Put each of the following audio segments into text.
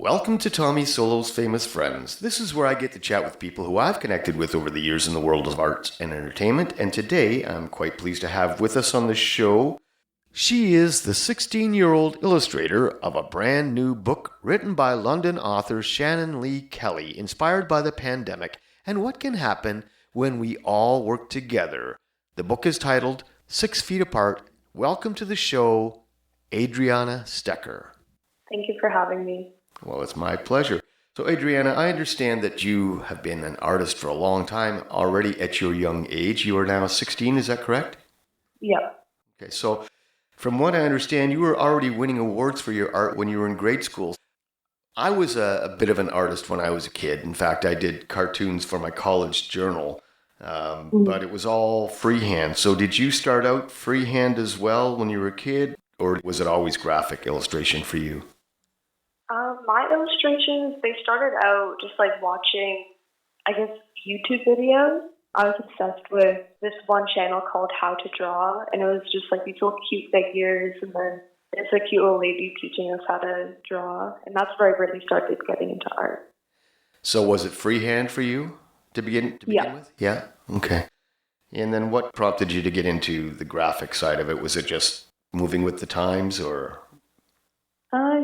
Welcome to Tommy Solo's Famous Friends. This is where I get to chat with people who I've connected with over the years in the world of arts and entertainment, and today I'm quite pleased to have with us on the show. She is the 16-year-old illustrator of a brand new book written by London author Shannon-Lee Kelly, inspired by the pandemic and what can happen when we all work together. The book is titled 6 Feet Apart. Welcome to the show, Adrianna Stekar. Thank you for having me. Well, it's my pleasure. So, Adrianna, I understand that you have been an artist for a long time already at your young age. You are now 16, is that correct? Yep. Okay, so from what I understand, you were already winning awards for your art when you were in grade school. I was a bit of an artist when I was a kid. In fact, I did cartoons for my college journal, but it was all freehand. So did you start out freehand as well when you were a kid, or was it always graphic illustration for you? My illustrations, they started out just like watching, I guess, YouTube videos. I was obsessed with this one channel called How to Draw, and it was just like these little cute figures, and then it's a cute little lady teaching us how to draw, and that's where I really started getting into art. So was it freehand for you to begin with? Yeah. Okay. And then what prompted you to get into the graphic side of it? Was it just moving with the times, or?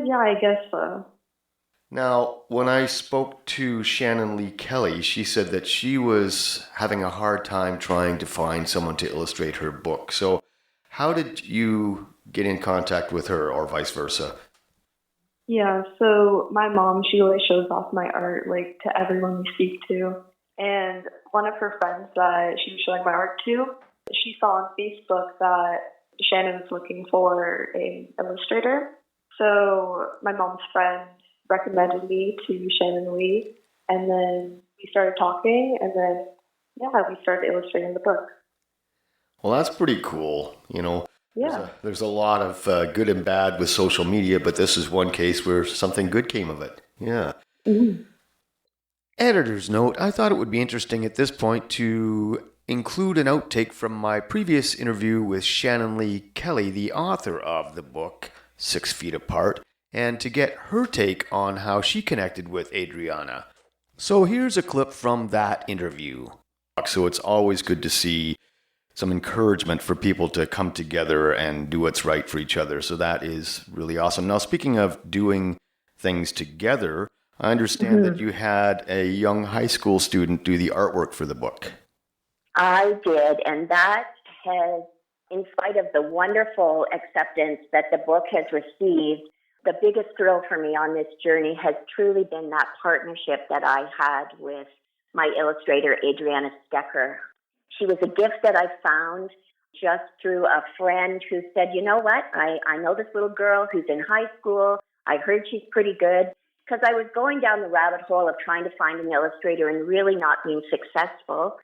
Yeah, I guess so. Now, when I spoke to Shannon-Lee Kelly, she said that she was having a hard time trying to find someone to illustrate her book. So how did you get in contact with her, or vice versa? Yeah, so my mom, she always shows off my art, like, to everyone we speak to. And one of her friends that she was showing my art to, she saw on Facebook that Shannon was looking for an illustrator. So my mom's friend recommended me to Shannon Lee, and then we started talking, and then, we started illustrating the book. Well, that's pretty cool. Yeah. There's a lot of good and bad with social media, but this is one case where something good came of it. Yeah. Mm-hmm. Editor's note, I thought it would be interesting at this point to include an outtake from my previous interview with Shannon-Lee Kelly, the author of the book 6 Feet Apart, and to get her take on how she connected with Adrianna. So here's a clip from that interview. So it's always good to see some encouragement for people to come together and do what's right for each other. So that is really awesome. Now, speaking of doing things together, I understand that you had a young high school student do the artwork for the book. I did, and that has, in spite of the wonderful acceptance that the book has received, the biggest thrill for me on this journey has truly been that partnership that I had with my illustrator, Adrianna Stekar. She was a gift that I found just through a friend who said, you know what, I know this little girl who's in high school. I heard she's pretty good, because I was going down the rabbit hole of trying to find an illustrator and really not being successful.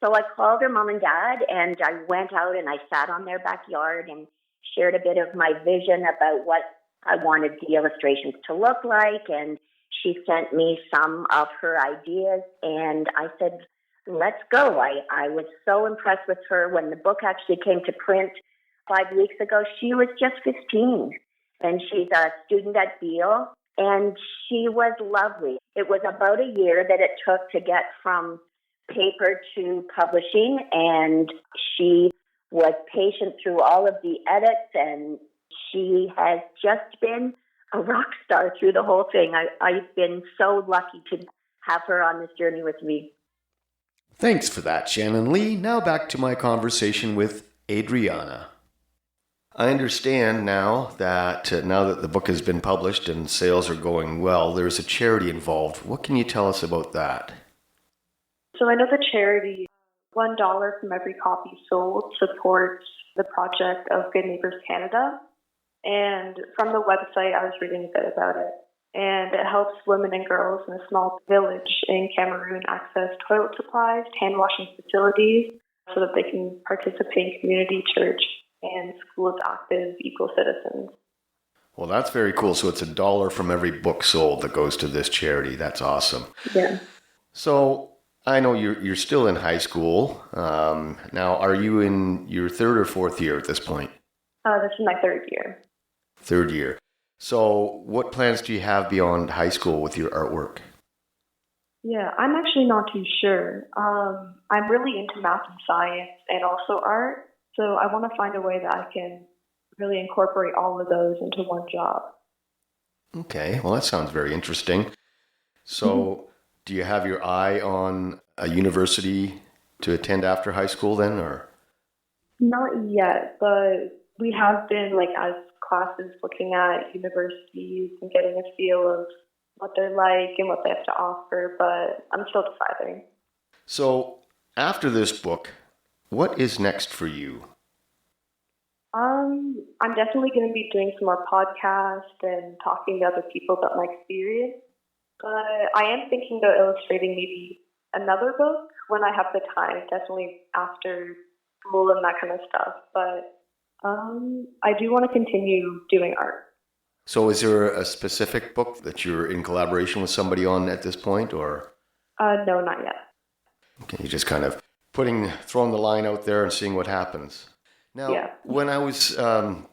So I called her mom and dad, and I went out and I sat on their backyard and shared a bit of my vision about what I wanted the illustrations to look like. And she sent me some of her ideas, and I said, let's go. I was so impressed with her. When the book actually came to print 5 weeks ago, she was just 15, and she's a student at Beal, and she was lovely. It was about a year that it took to get from paper to publishing, and she was patient through all of the edits, and she has just been a rock star through the whole thing. I've been so lucky to have her on this journey with me. Thanks for that, Shannon-Lee. Now back to my conversation with Adrianna. I understand now that the book has been published and sales are going well, there's a charity involved. What can you tell us about that? So I know the charity, $1 from every copy sold supports the project of Good Neighbors Canada. And from the website, I was reading a bit about it. And it helps women and girls in a small village in Cameroon access toilet supplies, hand washing facilities, so that they can participate in community, church, and school as active equal citizens. Well, that's very cool. So it's $1 from every book sold that goes to this charity. That's awesome. Yeah. So I know you're still in high school. Now, are you in your third or fourth year at this point? This is my third year. Third year. So, what plans do you have beyond high school with your artwork? Yeah, I'm actually not too sure. I'm really into math and science and also art, so I want to find a way that I can really incorporate all of those into one job. Okay, well, that sounds very interesting. Mhm. So, do you have your eye on a university to attend after high school then, or? Not yet, but we have been, like, as classes, looking at universities and getting a feel of what they're like and what they have to offer, but I'm still deciding. So, after this book, what is next for you? I'm definitely going to be doing some more podcasts and talking to other people about my experience. But I am thinking about illustrating maybe another book when I have the time, definitely after school and that kind of stuff. But I do want to continue doing art. So, is there a specific book that you're in collaboration with somebody on at this point, or No, not yet. can you just kind of throwing the line out there and seeing what happens? Now, Yeah. when I was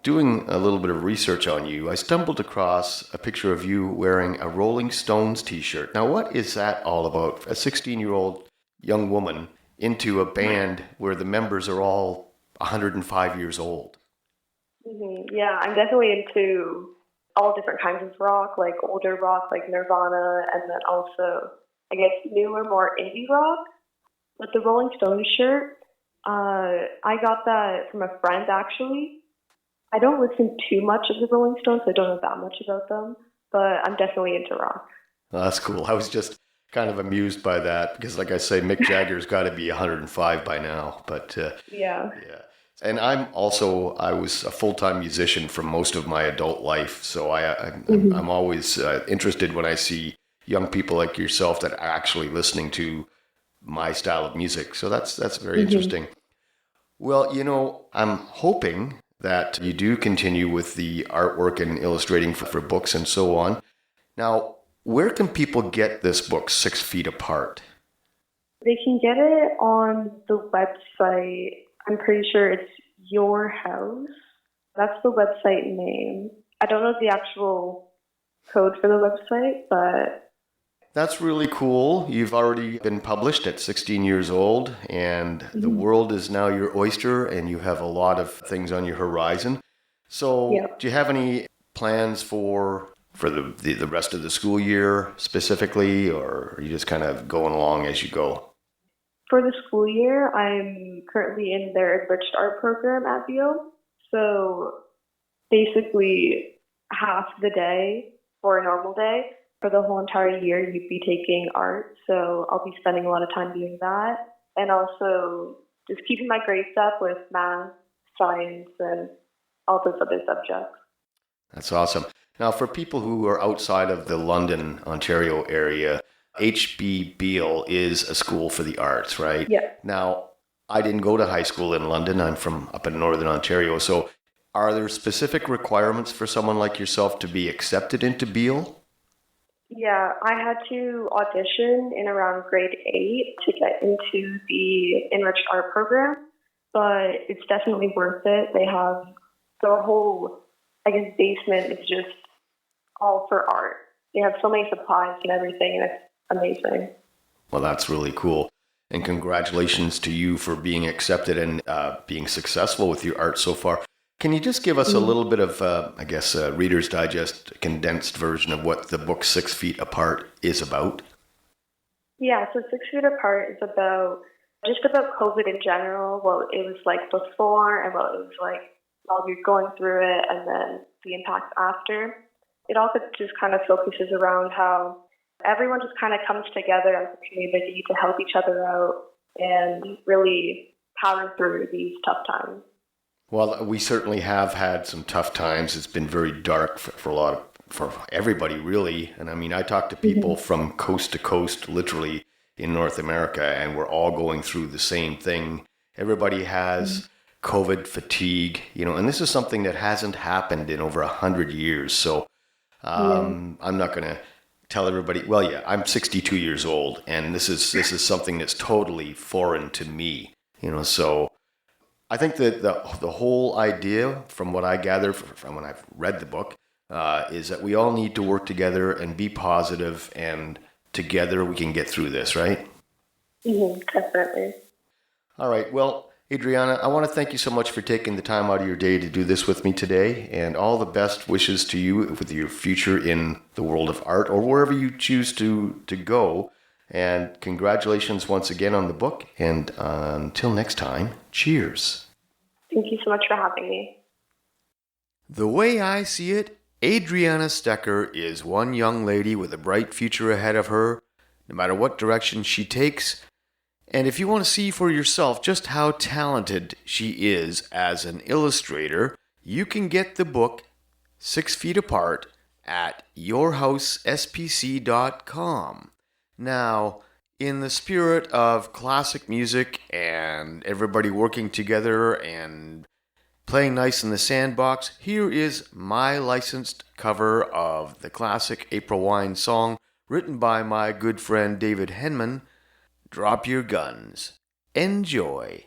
doing a little bit of research on you, I stumbled across a picture of you wearing a Rolling Stones t-shirt. Now, what is that all about? A 16-year-old young woman into a band where the members are all 105 years old. Yeah, I'm definitely into all different kinds of rock, like older rock, like Nirvana, and then also, I guess, newer, more indie rock. But the Rolling Stones shirt, I got that from a friend actually. I don't listen too much of the Rolling Stones, so I don't know that much about them, but I'm definitely into rock. Well, that's cool. I was just kind of amused by that because, like I say, Mick Jagger's got to be 105 by now. But Yeah. yeah. And I was a full-time musician for most of my adult life. So I'm always interested when I see young people like yourself that are actually listening to my style of music. So that's very interesting. Well, I'm hoping that you do continue with the artwork and illustrating for books and so on. Now, where can people get this book, 6 Feet Apart? They can get it on the website. I'm pretty sure it's Your House. That's the website name. I don't know the actual code for the website, but That's really cool. You've already been published at 16 years old, and the world is now your oyster, and you have a lot of things on your horizon. yeah. So, do you have any plans for the rest of the school year specifically, or are you just kind of going along as you go? For the school year, I'm currently in their enriched art program at Beal. So basically, half the day for a normal day, for the whole entire year, you'd be taking art. So I'll be spending a lot of time doing that. And also just keeping my grades up with math, science, and all those other subjects. That's awesome. Now, for people who are outside of the London, Ontario area, HB Beal is a school for the arts, right? Yeah. Now, I didn't go to high school in London. I'm from up in Northern Ontario. So, are there specific requirements for someone like yourself to be accepted into Beal? Yeah, I had to audition in around grade 8 to get into the enriched art program, but it's definitely worth it. They have the whole, I guess, basement is just all for art. They have so many supplies and everything, and it's amazing. Well, that's really cool. And congratulations to you for being accepted and being successful with your art so far. Can you just give us a little bit of, Reader's Digest condensed version of what the book 6 Feet Apart is about? Yeah, so 6 Feet Apart is about just about COVID in general, what it was like before and what it was like while you're going through it, and then the impact after. It also just kind of focuses around how everyone just kind of comes together as a community to help each other out and really power through these tough times. Well, we certainly have had some tough times. It's been very dark for a lot of, for everybody, really. And I mean, I talk to people from coast to coast, literally in North America, and we're all going through the same thing. Everybody has COVID fatigue, and this is something that hasn't happened in over 100 years. So I'm not going to tell everybody. Well, yeah, I'm 62 years old, and this is something that's totally foreign to me. So I think that the whole idea, from what I gather from when I've read the book, is that we all need to work together and be positive, and together we can get through this, right? Definitely. All right. Well, Adrianna, I want to thank you so much for taking the time out of your day to do this with me today, and all the best wishes to you with your future in the world of art or wherever you choose to go. And congratulations once again on the book. And until next time, cheers. Thank you so much for having me. The way I see it, Adrianna Stekar is one young lady with a bright future ahead of her, no matter what direction she takes. And if you want to see for yourself just how talented she is as an illustrator, you can get the book 6 Feet Apart at yourhousespc.com. Now, in the spirit of classic music and everybody working together and playing nice in the sandbox, here is my licensed cover of the classic April Wine song written by my good friend David Henman, Drop Your Guns. Enjoy.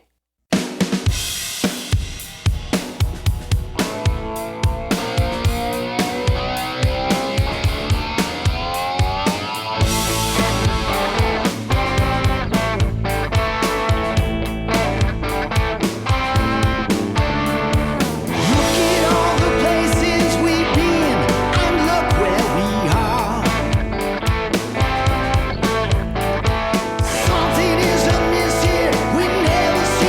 Something is amiss here, we never see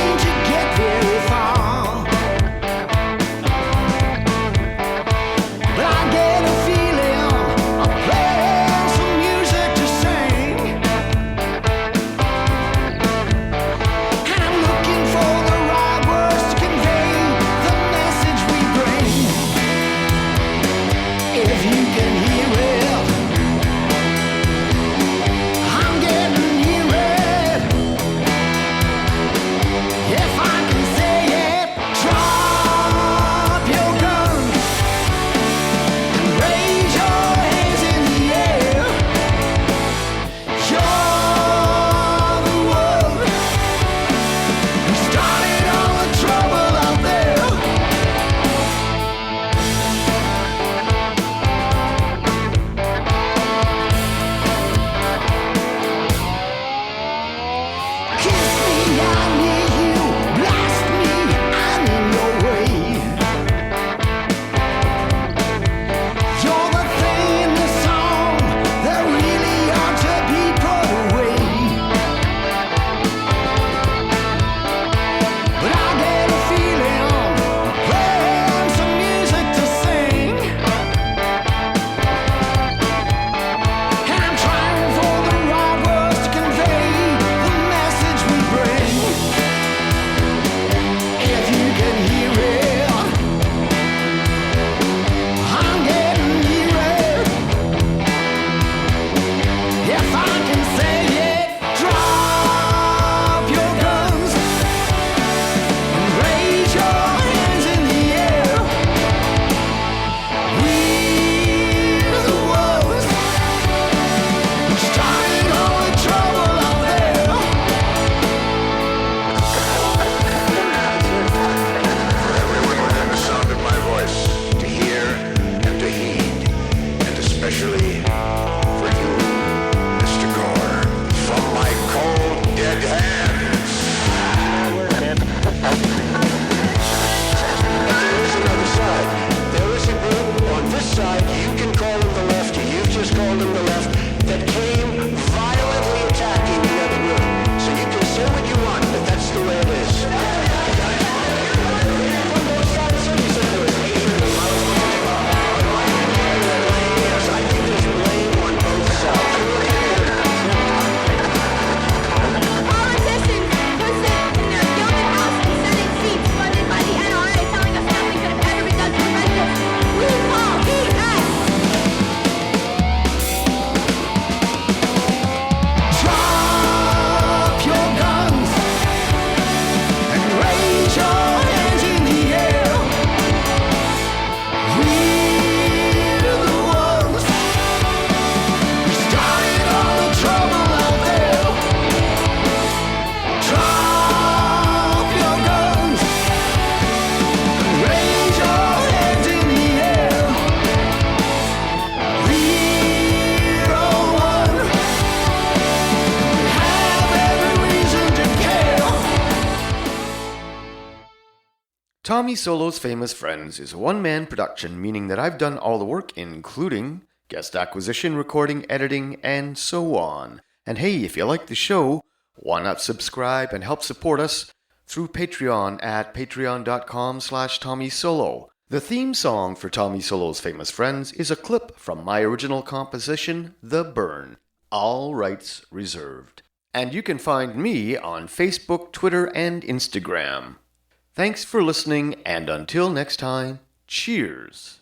Tommy Solo's Famous Friends is a one-man production, meaning that I've done all the work, including guest acquisition, recording, editing, and so on. And hey, if you like the show, why not subscribe and help support us through Patreon at patreon.com/TommySolo. The theme song for Tommy Solo's Famous Friends is a clip from my original composition, The Burn. All rights reserved. And you can find me on Facebook, Twitter, and Instagram. Thanks for listening, and until next time, cheers.